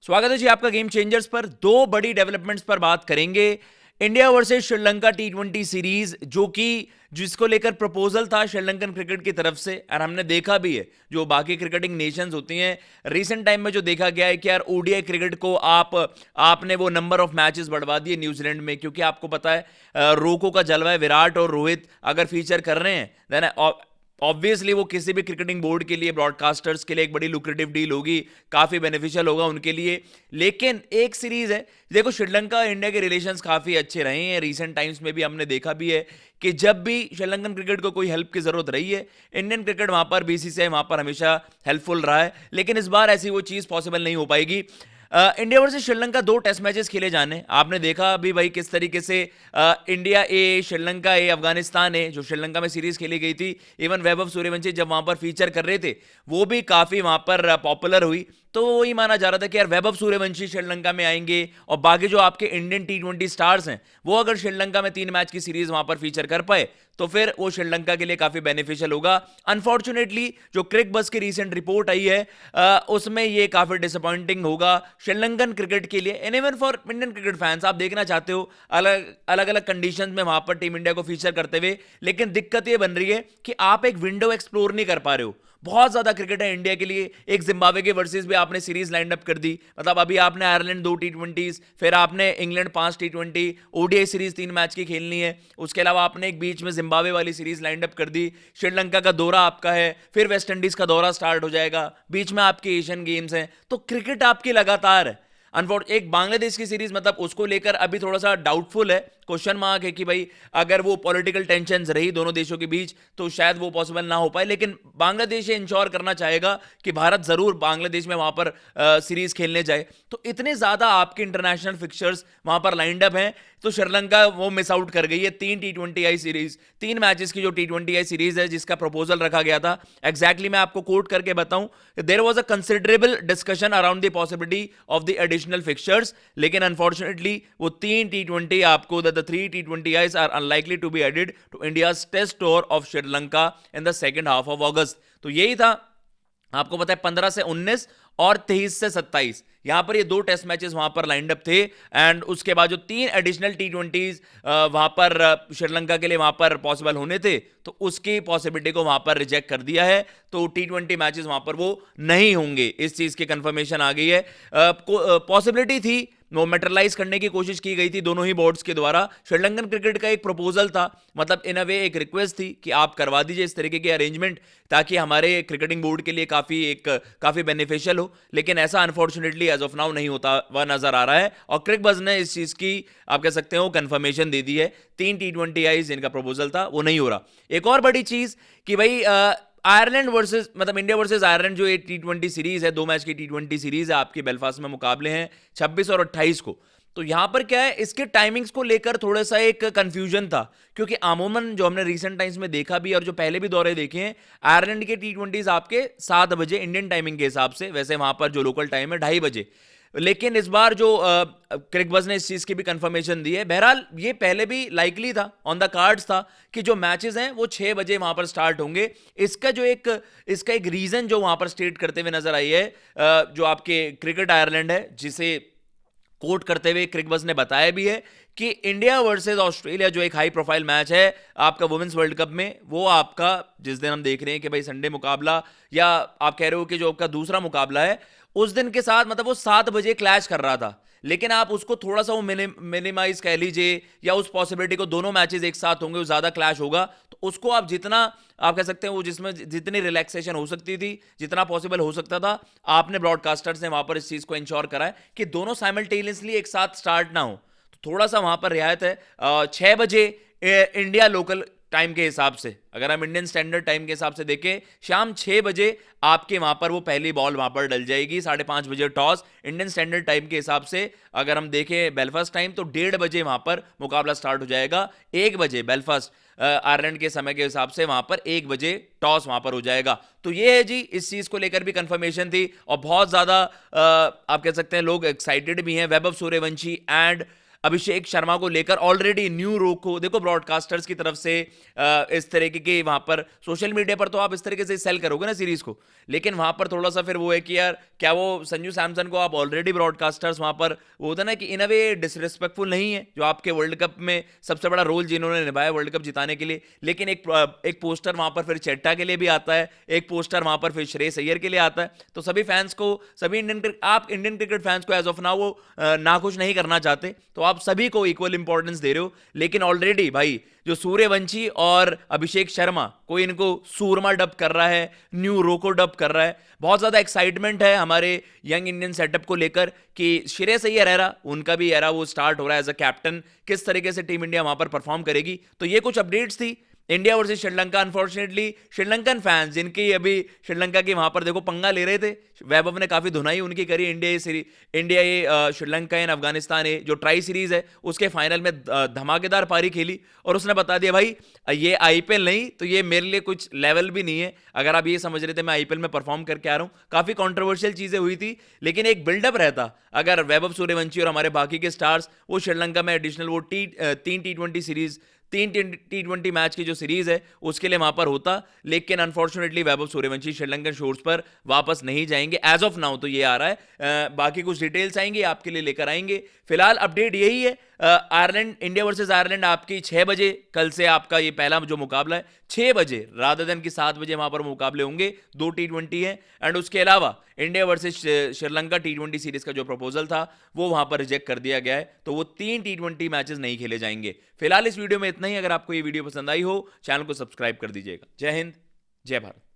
स्वागत है जी आपका गेम चेंजर्स पर। दो बड़ी डेवलपमेंट्स पर बात करेंगे। इंडिया वर्सेस श्रीलंका टी20 सीरीज, जो कि जिसको लेकर प्रपोजल था श्रीलंकन क्रिकेट की तरफ से, और हमने देखा भी है जो बाकी क्रिकेटिंग नेशंस होती हैं रिसेंट टाइम में जो देखा गया है कि यार ओडीआई क्रिकेट को आपने वो नंबर ऑफ मैचेस बढ़वा दिए न्यूजीलैंड में, क्योंकि आपको पता है रोको का जलवा है। विराट और रोहित अगर फीचर कर रहे हैं देन ऑब्वियसली वो किसी भी क्रिकेटिंग बोर्ड के लिए, ब्रॉडकास्टर्स के लिए एक बड़ी लुक्रेटिव डील होगी, काफी बेनिफिशियल होगा उनके लिए। लेकिन एक सीरीज है, देखो श्रीलंका इंडिया के रिलेशंस काफी अच्छे रहे हैं रिसेंट टाइम्स में भी, हमने देखा भी है कि जब भी श्रीलंकन क्रिकेट को कोई हेल्प की जरूरत रही है, इंडियन क्रिकेट वहां पर, बीसीसीआई वहां पर हमेशा हेल्पफुल रहा है। लेकिन इस बार ऐसी वो चीज पॉसिबल नहीं हो पाएगी। इंडिया वर्सेस श्रीलंका दो टेस्ट मैचेस खेले जाने, आपने देखा अभी भाई किस तरीके से इंडिया ए, श्रीलंका ए, अफगानिस्तान ए, जो श्रीलंका में सीरीज खेली गई थी, इवन वैभव सूर्यवंशी जब वहां पर फीचर कर रहे थे वो भी काफी वहां पर पॉपुलर हुई। तो वही माना जा रहा था कि यार वैभव सूर्यवंशी श्रीलंका में आएंगे और बाकी जो आपके इंडियन टी20 स्टार्स हैं वो अगर श्रीलंका में 3 मैच की सीरीज वहां पर फीचर कर पाए तो फिर वो श्रीलंका के लिए काफी बेनिफिशियल होगा। अनफॉर्चुनेटली जो क्रिक बस की रीसेंट रिपोर्ट आई है उसमें ये काफी डिसअपॉइंटिंग होगा श्रीलंकन क्रिकेट के लिए, and even for Indian cricket fans. आप देखना चाहते हो अलग अलग कंडीशन में वहां पर टीम इंडिया को फीचर करते हुए, लेकिन दिक्कत ये बन रही है कि आप एक विंडो एक्सप्लोर नहीं कर पा रहे हो। बहुत ज्यादा क्रिकेट है इंडिया के लिए। एक जिम्बाब्वे के वर्सेस भी आपने सीरीज लाइन अप कर दी, मतलब अभी आपने आयरलैंड 2 टी20, फिर आपने इंग्लैंड 5 टी20, ओडीआई सीरीज 3 मैच की खेलनी है, उसके अलावा आपने एक बीच में जिम्बाब्वे वाली सीरीज लाइन अप कर दी, श्रीलंका का दौरा आपका है, फिर वेस्ट इंडीज का दौरा स्टार्ट हो जाएगा, बीच में आपके एशियन गेम्स हैं, तो क्रिकेट आपकी लगातार है। एक बांग्लादेश की सीरीज, मतलब उसको लेकर अभी थोड़ा सा डाउटफुल है, क्वेश्चन मार्क है कि भाई अगर वो पॉलिटिकल टेंशन रही दोनों देशों के बीच तो शायद वो पॉसिबल ना हो पाए। लेकिन बांग्लादेश ये इंश्योर करना चाहेगा कि भारत जरूर बांग्लादेश में वहां पर सीरीज खेलने जाए। तो इतने ज्यादा आपके इंटरनेशनल फिक्चर्स वहां पर लाइंड अप हैं, तो श्रीलंका वो मिस आउट कर गई है 3 टी20 सीरीज, 3 मैचेस की जो टी20 सीरीज है जिसका प्रपोजल रखा गया था। एग्जैक्टली मैं आपको कोट करके बताऊं, there was a considerable discussion around the possibility of the additional fixtures, लेकिन अनफॉर्चुनेटली वो 3 टी20 आपको the 3 T20Is are unlikely to be added to India's test tour of Sri Lanka in the second half of August। तो यही था, आपको पता है 15 से 19 और 23 से 27 यहां पर ये दो टेस्ट मैचेस वहां पर लाइंड अप थे, एंड उसके बाद जो 3 एडिशनल टी20 वहां पर श्रीलंका के लिए वहां पर पॉसिबल होने थे, तो उसकी पॉसिबिलिटी को वहां पर रिजेक्ट कर दिया है। तो टी20 मैचेस वहां पर वो नहीं होंगे, इस चीज की कंफर्मेशन आ गई है। पॉसिबिलिटी थी, वो मेटरलाइज करने की कोशिश की गई थी दोनों ही बोर्ड्स के द्वारा। श्रीलंकन क्रिकेट का एक प्रपोजल था, मतलब इन अ वे एक रिक्वेस्ट थी कि आप करवा दीजिए इस तरीके के अरेंजमेंट ताकि हमारे क्रिकेटिंग बोर्ड के लिए काफी बेनिफिशियल हो, लेकिन ऐसा अनफॉर्चुनेटली एज ऑफ नाउ नहीं होता हुआ नजर आ रहा है। और क्रिक बज ने इस चीज की आप कह सकते हो कंफर्मेशन दे दी है, 3 T20 जिनका प्रपोजल था वो नहीं हो रहा। एक और बड़ी चीज कि भाई आयरलैंड वर्सेस, मतलब इंडिया वर्सेस आयरलैंड जो एक टी20 सीरीज है, 2 मैच की टी20 सीरीज है, आपके बेलफास्ट में मुकाबले हैं 26 और 28 को। तो यहां पर क्या है, इसके टाइमिंग्स को लेकर थोड़ा सा एक कंफ्यूजन था, क्योंकि अमूमन जो हमने रीसेंट टाइम्स में देखा भी और जो पहले भी दौरे देखे हैं, आयरलैंड के टी20 आपके 7 बजे इंडियन टाइमिंग के हिसाब से, वैसे वहां पर जो लोकल टाइम है 2:30 बजे। लेकिन इस बार जो क्रिकबज ने इस चीज की भी कंफर्मेशन दी है। बहरहाल ये पहले भी लाइकली था, ऑन द कार्ड्स था कि जो मैचेस हैं वो 6 बजे वहां पर स्टार्ट होंगे। इसका एक रीजन जो वहां पर स्टेट करते हुए नजर आई है जो आपके क्रिकेट आयरलैंड है, जिसे कोट करते हुए क्रिकबज ने बताया भी है कि इंडिया वर्सेस ऑस्ट्रेलिया जो एक हाई प्रोफाइल मैच है आपका वुमेन्स वर्ल्ड कप में, वो आपका जिस दिन हम देख रहे हैं कि भाई संडे मुकाबला, या आप कह रहे हो कि जो आपका दूसरा मुकाबला है उस दिन के साथ, मतलब वो 7 बजे क्लैश कर रहा था, लेकिन आप उसको थोड़ा सा वो मिनिमाइज कह लीजिए, या उस पॉसिबिलिटी को दोनों मैचेस एक साथ होंगे वो ज्यादा क्लैश होगा, तो उसको आप जितना आप कह सकते हैं वो जिसमें जितनी रिलैक्सेशन हो सकती थी, जितना पॉसिबल हो सकता था, आपने ब्रॉडकास्टर्स ने वहां पर इस चीज को इंश्योर करा है कि दोनों साइमल्टेनियसली एक साथ स्टार्ट ना हो। तो थोड़ा सा वहां पर रियायत है। 6 बजे इंडिया लोकल टाइम के हिसाब से, अगर हम इंडियन स्टैंडर्ड टाइम के हिसाब से देखें, शाम 6 बजे आपके वहां पर वो पहली बॉल वहां पर डल जाएगी, 5:30 बजे टॉस इंडियन स्टैंडर्ड टाइम के हिसाब से। अगर हम देखें बेलफास्ट टाइम तो 1:30 बजे वहां पर मुकाबला स्टार्ट हो जाएगा, 1 बजे बेलफास्ट आयरलैंड के समय के हिसाब से वहां पर 1 बजे टॉस वहां पर हो जाएगा। तो ये है जी, इस चीज को लेकर भी कंफर्मेशन थी, और बहुत ज्यादा आप कह सकते हैं लोग एक्साइटेड भी हैं। वैभव सूर्यवंशी एंड अभिषेक शर्मा को लेकर ऑलरेडी न्यू रोको देखो, ब्रॉडकास्टर्स की तरफ से इस तरीके के वहां पर सोशल मीडिया पर तो आप इस तरीके से सेल करोगे ना सीरीज को, लेकिन वहां पर थोड़ा सा फिर वो है कि यार क्या वो संजू सैमसन को आप ऑलरेडी ब्रॉडकास्टर्स वहां पर वो होता ना कि इन अ वे डिसरिस्पेक्टफुल नहीं है जो आपके वर्ल्ड कप में सबसे बड़ा रोल जिन्होंने निभाया वर्ल्ड कप जिताने के लिए, लेकिन एक पोस्टर वहां पर फिर चेट्टा के लिए भी आता है, एक पोस्टर वहां पर फिर श्रेयस अय्यर के लिए आता है। तो सभी फैंस को, सभी आप इंडियन क्रिकेट फैंस को एज ऑफ नाउ वो नाखुश नहीं करना चाहते, तो आप सभी को इक्वल इंपॉर्टेंस दे रहे हो। लेकिन ऑलरेडी भाई जो सूर्यवंशी और अभिषेक शर्मा, कोई इनको सूरमा डब कर रहा है, न्यू रोको डब कर रहा है, बहुत ज्यादा एक्साइटमेंट है हमारे यंग इंडियन सेटअप को लेकर कि श्रेयस अय्यर एरा, उनका भी एरा वो स्टार्ट हो रहा है एज अ कैप्टन, किस तरीके से टीम इंडिया वहां पर परफॉर्म करेगी। तो ये कुछ अपडेट्स थी India versus Sri Lanka. Unfortunately Sri Lankan fans जिनकी अभी श्रीलंका की वहां पर देखो पंगा ले रहे थे, वैभव ने काफी धुनाई उनकी करी इंडिया ये श्रीलंका एंड अफगानिस्तान ये जो ट्राई सीरीज है उसके फाइनल में धमाकेदार पारी खेली, और उसने बता दिया भाई ये आईपीएल नहीं तो ये मेरे लिए कुछ लेवल भी नहीं है, अगर आप ये समझ रहे थे मैं आईपीएल में परफॉर्म करके आ रहा हूं। काफी कंट्रोवर्शियल चीजें हुई थी, लेकिन एक बिल्डअप रहता अगर वैभव सूर्यवंशी और हमारे बाकी के स्टार्स वो श्रीलंका में एडिशनल वो तीन टी20 सीरीज, 3 टी20 मैच की जो सीरीज है उसके लिए वहां पर होता, लेकिन अनफॉर्चुनेटली वैभव सूर्यवंशी श्रीलंकन शोर्स पर वापस नहीं जाएंगे एज ऑफ नाउ, तो ये आ रहा है। बाकी कुछ डिटेल्स आएंगे आपके लिए लेकर आएंगे, फिलहाल अपडेट यही है। आयरलैंड, इंडिया वर्सेस आयरलैंड आपकी 6 बजे कल से आपका ये पहला जो मुकाबला है 6 बजे रादर देन की 7 बजे वहां पर मुकाबले होंगे, 2 टी20 है। एंड उसके अलावा इंडिया वर्सेस श्रीलंका टी20 सीरीज का जो प्रपोजल था वो वहां पर रिजेक्ट कर दिया गया है, तो वो 3 टी20 मैचेस नहीं खेले जाएंगे। फिलहाल इस वीडियो में इतना ही। अगर आपको ये वीडियो पसंद आई हो चैनल को सब्सक्राइब कर दीजिएगा। जय हिंद, जय भारत।